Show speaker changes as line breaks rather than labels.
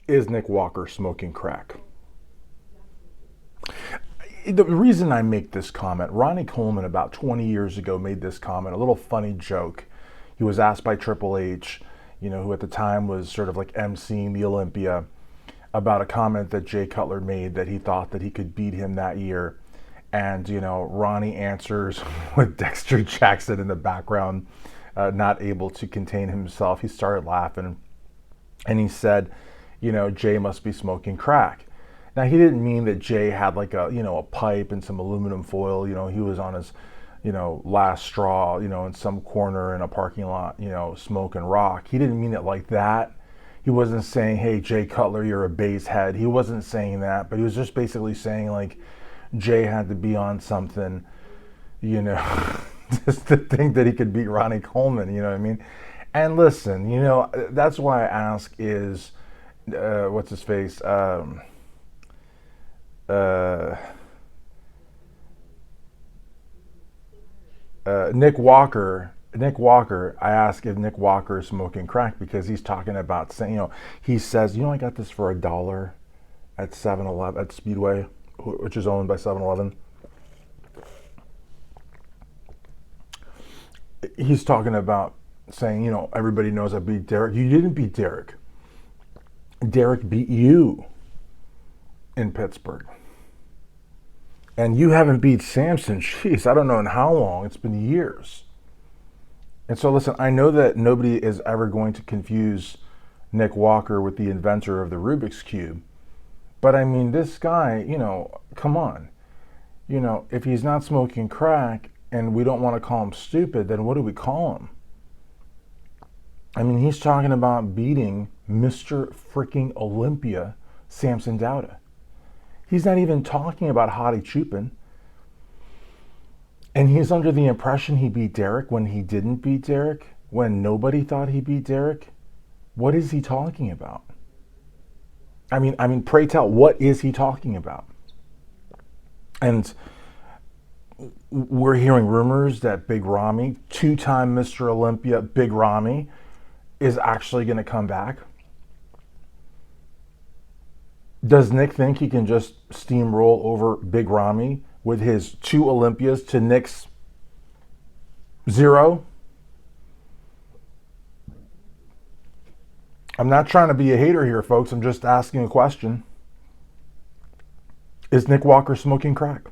Is Nick Walker smoking crack? The reason I make this comment, Ronnie Coleman about 20 years ago made this comment, a little funny joke. He was asked by Triple H, who at the time was sort of like emceeing the Olympia, about a comment that Jay Cutler made that he thought that he could beat him that year. And, Ronnie answers with Dexter Jackson in the background, not able to contain himself. He started laughing and he said, Jay must be smoking crack. Now, he didn't mean that Jay had like a pipe and some aluminum foil. He was on his, last straw, in some corner in a parking lot, smoking rock. He didn't mean it like that. He wasn't saying, hey, Jay Cutler, you're a base head. He wasn't saying that, but he was just basically saying like Jay had to be on something, just to think that he could beat Ronnie Coleman, you know what I mean? And listen, that's why I ask is, what's his face? Nick Walker. I ask if Nick Walker is smoking crack because he's talking about saying, he says, I got this for $1 at 7-Eleven at Speedway, which is owned by 7-Eleven. He's talking about saying, everybody knows I beat Derek. You didn't beat Derek. Derek beat you in Pittsburgh. And you haven't beat Samson, jeez, I don't know in how long. It's been years. And so listen, I know that nobody is ever going to confuse Nick Walker with the inventor of the Rubik's Cube. But I mean, this guy, come on. If he's not smoking crack and we don't want to call him stupid, then what do we call him? I mean, he's talking about beating Mr. freaking Olympia, Samson Dauda. He's not even talking about Hadi Chupin. And he's under the impression he beat Derek when he didn't beat Derek, when nobody thought he beat Derek. What is he talking about? I mean, pray tell, what is he talking about? And we're hearing rumors that Big Ramy, two-time Mr. Olympia, Big Ramy, is actually going to come back. Does Nick think he can just steamroll over Big Ramy with his 2 Olympias to Nick's 0? I'm not trying to be a hater here, folks. I'm just asking a question. Is Nick Walker smoking crack?